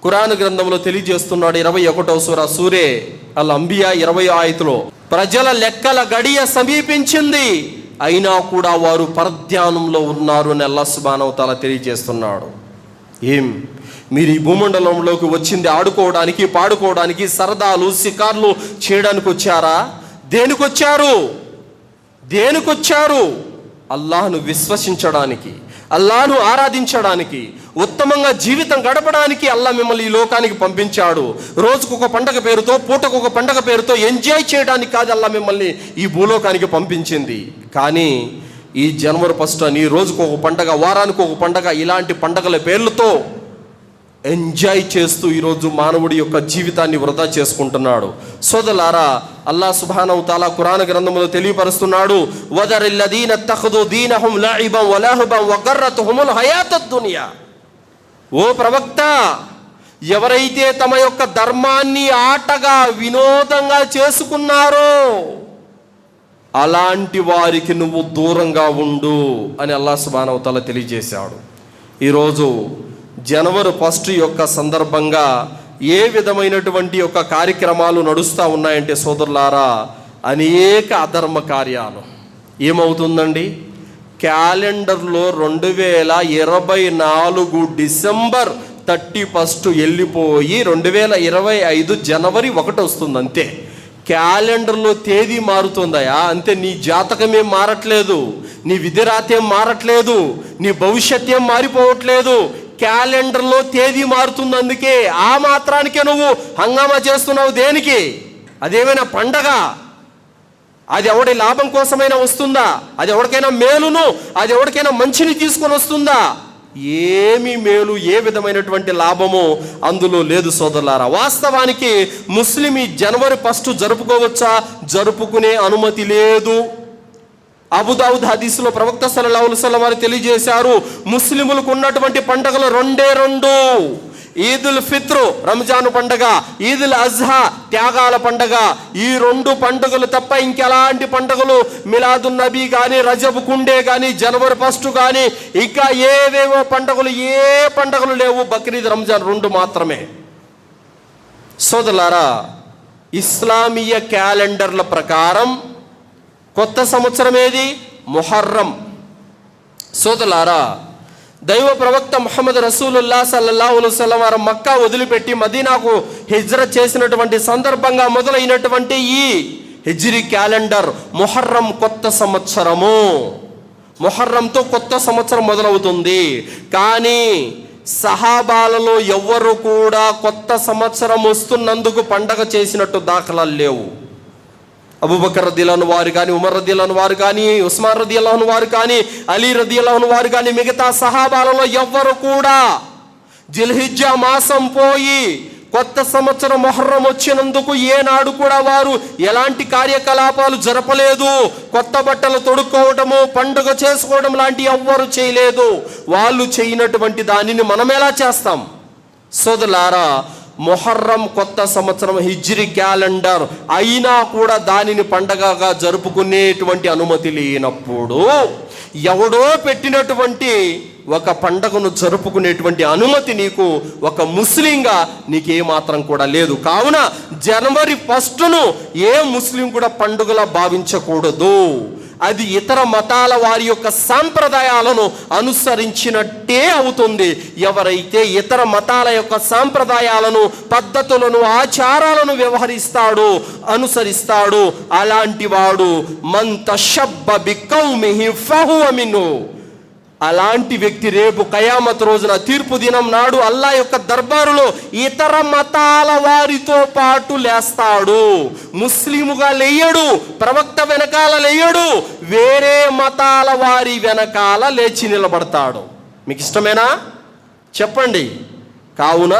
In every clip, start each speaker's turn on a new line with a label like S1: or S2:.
S1: ఖురాన్ గ్రంథంలో తెలియజేస్తున్నాడు. 21వ సూరే అల్ అంబియా 20వ ఆయతులో, ప్రజల లెక్కల గడియ సమీపించింది, అయినా కూడా వారు పరధ్యానంలో ఉన్నారు అని అల్లాహ్ సుబ్హానహు వ తఆలా తెలియజేస్తున్నాడు. మీరు ఈ భూమండలంలోకి వచ్చింది ఆడుకోవడానికి, పాడుకోవడానికి, సరదాలు షికార్లు చేయడానికి వచ్చారా? దేనికొచ్చారు? అల్లాహ్ను విశ్వసించడానికి, అల్లాహ్ను ఆరాధించడానికి, ఉత్తమంగా జీవితం గడపడానికి అల్లాహ్ మిమ్మల్ని ఈ లోకానికి పంపించాడు. రోజుకొక పండగ పేరుతో, పూటకొక పండగ పేరుతో ఎంజాయ్ చేయడానికి కాదు అల్లాహ్ మిమ్మల్ని ఈ భూలోకానికి పంపించింది. కానీ ఈ జనవరి 1 అని రోజుకొక పండగ, వారానికి ఒక పండగ, ఇలాంటి పండగల పేర్లతో ఎంజాయ్ చేస్తూ ఈరోజు మానవుడి యొక్క జీవితాన్ని వృధా చేసుకుంటున్నాడు. సోదరులారా, అల్లాహ్ సుబ్హానహు వ తఆలా ఖురాన్ గ్రంథంలో తెలియపరుస్తున్నాడు, వదరిల్లదీన తఖదు దీనహుం లఇబన్ వలహబన్ వగర్రతుహుముల్ హయాతద్ దునియా. ఓ ప్రవక్త, ఎవరైతే తమ యొక్క ధర్మాన్ని ఆటగా, వినోదంగా చేసుకున్నారో అలాంటి వారికి నువ్వు దూరంగా ఉండు అని అల్లాహ్ సుబ్హానహు వ తఆలా తెలియజేశాడు. ఈరోజు జనవరి 1 యొక్క సందర్భంగా ఏ విధమైనటువంటి యొక్క కార్యక్రమాలు నడుస్తూ ఉన్నాయంటే సోదరులారా, అనేక అధర్మ కార్యాలు. ఏమవుతుందండి, క్యాలెండర్లో 2024 డిసెంబర్ 31 వెళ్ళిపోయి 2025 జనవరి 1 వస్తుంది అంతే. క్యాలెండర్లో తేదీ మారుతుందయా అంతే. నీ జాతకమేం మారట్లేదు, నీ విధిరాతేం మారట్లేదు, నీ భవిష్యత్తేం మారిపోవట్లేదు. క్యాలెండర్లో తేదీ మారుతుంది, అందుకే ఆ మాత్రానికే నువ్వు హంగామా చేస్తున్నావు. దేనికి? అదేమైనా పండగ? అది ఎవడి లాభం కోసమైనా వస్తుందా? అది ఎవరికైనా మేలును, అది ఎవరికైనా మంచిని తీసుకొని వస్తుందా? ఏమి మేలు, ఏ విధమైనటువంటి లాభము అందులో లేదు సోదరులారా. వాస్తవానికి ముస్లిం ఈ జనవరి 1 జరుపుకోవచ్చా? జరుపుకునే అనుమతి లేదు. అబూదావుద్ హదీసులో ప్రవక్త సల్లల్లాహు అలైహి వసల్లం వారు తెలియజేశారు, ముస్లిములకు ఉన్నటువంటి పండుగలు 2 ఈదుల్ ఫిత్ర్ రంజాను పండుగ, ఈదుల్ అజ్హా త్యాగాల పండుగ. ఈ 2 పండుగలు తప్ప ఇంకెలాంటి పండుగలు, మిలాదున్ నబీ కానీ, రజబ్ కుండే కానీ, జనవరి 1 కానీ, ఇంకా ఏవేవో పండుగలు, ఏ పండుగలు లేవు. బక్రీద్, రంజాన్ 2 మాత్రమే. సోదరులారా, ఇస్లామీయ క్యాలెండర్ల ప్రకారం కొత్త సంవత్సరం ఏది? ముహర్రం. సోదరులారా, దైవ ప్రవక్త ముహమ్మద్ రసూలుల్లాహ్ సల్లల్లాహు అలైహి వసల్లం వారు మక్కా వదిలిపెట్టి మదీనాకు హిజ్రత్ చేసినటువంటి సందర్భంగా మొదలైనటువంటి ఈ హిజ్రీ క్యాలెండర్ ముహర్రం కొత్త సంవత్సరము. ముహర్రంతో కొత్త సంవత్సరం మొదలవుతుంది. కానీ సహాబాలలో ఎవ్వరు కూడా కొత్త సంవత్సరం వస్తున్నందుకు పండగ చేసినట్టు దాఖలాలు లేవు. అబూబకర్ రదియల్లాహు అన్హు వారు కానీ, ఉమర్ రదియల్లాహు అన్హు వారు కానీ, ఉస్మాన్ రదియల్లాహు అన్హు వారు కానీ, అలీ రదియల్లాహు అన్హు వారు కానీ, మిగతా సహాబాలలో ఎవ్వరు కూడా జిల్హిజ్జా మాసం పోయి కొత్త సంవత్సరం ముహర్రం వచ్చినందుకు ఏనాడు కూడా వారు ఎలాంటి కార్యకలాపాలు జరపలేదు. కొత్త బట్టలు తొడుక్కోవడము, పండుగ చేసుకోవడం లాంటి ఎవ్వరు చేయలేదు. వాళ్ళు చేయనటువంటి దానిని మనం ఎలా చేస్తాం? సోదరులారా, ముహర్రం కొత్త సంవత్సరం హిజ్రీ క్యాలెండర్ అయినా కూడా దానిని పండగగా జరుపుకునేటువంటి అనుమతి లేనప్పుడు ఎవడో పెట్టినటువంటి ఒక పండగను జరుపుకునేటువంటి అనుమతి నీకు ఒక ముస్లింగా నీకేమాత్రం కూడా లేదు. కావున జనవరి 1 ఏ ముస్లిం కూడా పండుగలా భావించకూడదు. అది ఇతర మతాల వారి యొక్క సాంప్రదాయాలను అనుసరించినట్టే అవుతుంది. ఎవరైతే ఇతర మతాల యొక్క సాంప్రదాయాలను, పద్ధతులను, ఆచారాలను వ్యవహరిస్తాడో, అనుసరిస్తాడో, అలాంటి వాడు మన్ తషబ్బ బికౌమిహి ఫహువ మిన్హు. అలాంటి వ్యక్తి రేపు కయామత్ రోజున, తీర్పు దినం నాడు అల్లాహ్ యొక్క దర్బారులో ఇతర మతాల వారితో పాటు లేస్తాడు. ముస్లిముగా లేయడు, ప్రవక్త వెనకాల లేయడు, వేరే మతాల వారి వెనకాల లేచి నిలబడతాడు. మీకు ఇష్టమేనా? చెప్పండి. కావున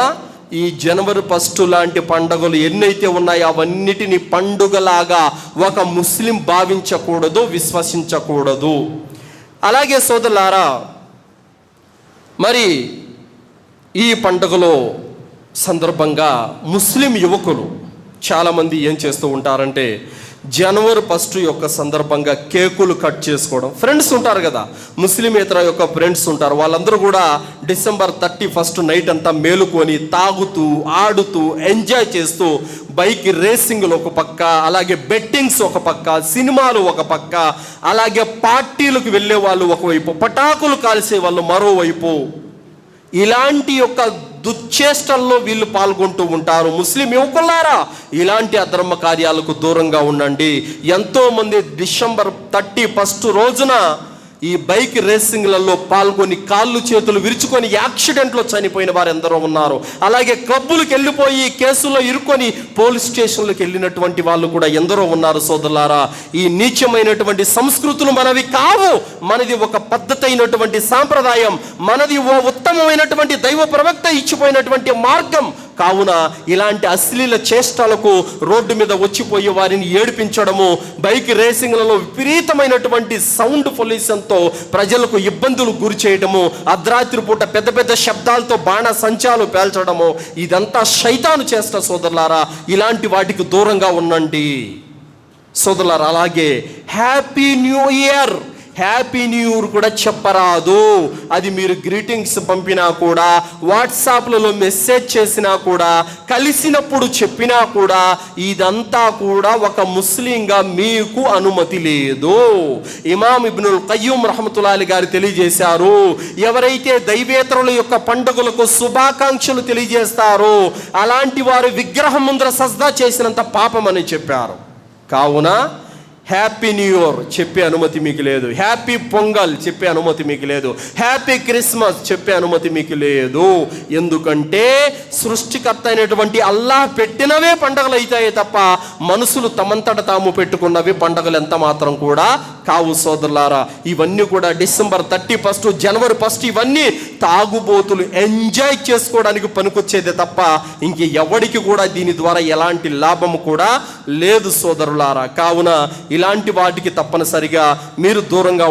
S1: ఈ జనవరి 1 లాంటి పండుగలు ఎన్నైతే ఉన్నాయో అవన్నిటిని పండుగలాగా ఒక ముస్లిం భావించకూడదు, విశ్వసించకూడదు. అలాగే సోదరులారా, మరి ఈ పండుగలో సందర్భంగా ముస్లిం యువకులు చాలామంది ఏం చేస్తూ ఉంటారంటే, జనవరి 1 యొక్క సందర్భంగా కేకులు కట్ చేసుకోవడం. ఫ్రెండ్స్ ఉంటారు కదా, ముస్లిమేతర యొక్క ఫ్రెండ్స్ ఉంటారు, వాళ్ళందరూ కూడా డిసెంబర్ 31 నైట్ అంతా మేలుకొని తాగుతూ ఆడుతూ ఎంజాయ్ చేస్తూ బైక్ రేసింగ్లు ఒక పక్క, అలాగే బెట్టింగ్స్ ఒక పక్క, సినిమాలు ఒక పక్క, అలాగే పార్టీలకు వెళ్ళే వాళ్ళు ఒకవైపు, పటాకులు కాల్చే వాళ్ళు మరోవైపు, ఇలాంటి యొక్క దుశ్చేష్టల్లో వీళ్ళు పాల్గొంటూ ఉంటారు. ముస్లిం యువకులారా, ఇలాంటి అధర్మ కార్యాలకు దూరంగా ఉండండి. ఎంతోమంది డిసెంబర్ 31 రోజున ఈ బైక్ రేసింగ్లలో పాల్గొని కాళ్ళు చేతులు విరుచుకొని యాక్సిడెంట్లో చనిపోయిన వారు ఎందరో ఉన్నారు. అలాగే క్లబ్బులకు వెళ్ళిపోయి కేసుల్లో ఇరుక్కొని పోలీస్ స్టేషన్లకు వెళ్ళినటువంటి వాళ్ళు కూడా ఎందరో ఉన్నారు. సోదరులారా, ఈ నీచమైనటువంటి సంస్కృతులు మనవి కావు. మనది ఒక పద్ధతి అయినటువంటి సాంప్రదాయం, మనది ఓ ఉత్తమమైనటువంటి దైవ ప్రవక్త ఇచ్చిపోయినటువంటి మార్గం. కావున ఇలాంటి అశ్లీల చేష్టలకు రోడ్డు మీద వచ్చిపోయే వారిని ఏడిపించడము, బైక్ రేసింగ్లలో విపరీతమైనటువంటి సౌండ్ పొల్యూషన్తో ప్రజలకు ఇబ్బందులు గురి చేయడము, అర్ధరాత్రి పూట పెద్ద పెద్ద శబ్దాలతో బాణ సంచాలు పేల్చడము, ఇదంతా శైతాను చేష్ట. సోదరులారా, ఇలాంటి వాటికి దూరంగా ఉండండి సోదరులారా. అలాగే happy new year, happy new year కూడా చెప్పరాదు. అది మీరు గ్రీటింగ్స్ పంపినా కూడా, వాట్సాప్లలో మెసేజ్ చేసినా కూడా, కలిసినప్పుడు చెప్పినా కూడా, ఇదంతా కూడా ఒక ముస్లింగా మీకు అనుమతి లేదు. ఇమాం ఇబ్నుల్ ఖయ్యూమ్ రహమతుల్లాహి గారు తెలియజేశారు, ఎవరైతే దైవేతరుల యొక్క పండుగలకు శుభాకాంక్షలు తెలియజేస్తారో అలాంటి వారు విగ్రహం ముందర సజ్దా చేసినంత పాపం అని చెప్పారు. కావున హ్యాపీ న్యూ ఇయర్ చెప్పే అనుమతి మీకు లేదు, హ్యాపీ పొంగల్ చెప్పే అనుమతి మీకు లేదు, హ్యాపీ క్రిస్మస్ చెప్పే అనుమతి మీకు లేదు. ఎందుకంటే సృష్టికర్త అయినటువంటి అల్లాహ్ పెట్టినవే పండగలు అవుతాయి తప్ప మనుషులు తమంతట తాము పెట్టుకున్నవి పండగలు ఎంత మాత్రం కూడా కావు. సోదరులారా, ఇవన్నీ కూడా డిసెంబర్ 31, జనవరి 1 ఇవన్నీ తాగుబోతులు ఎంజాయ్ చేసుకోవడానికి పనికొచ్చేదే తప్ప ఇంక ఎవరికి కూడా దీని ద్వారా ఎలాంటి లాభము కూడా లేదు సోదరులారా. కావున ఇలాంటి వాటికి తప్పనిసరిగా మీరు దూరంగా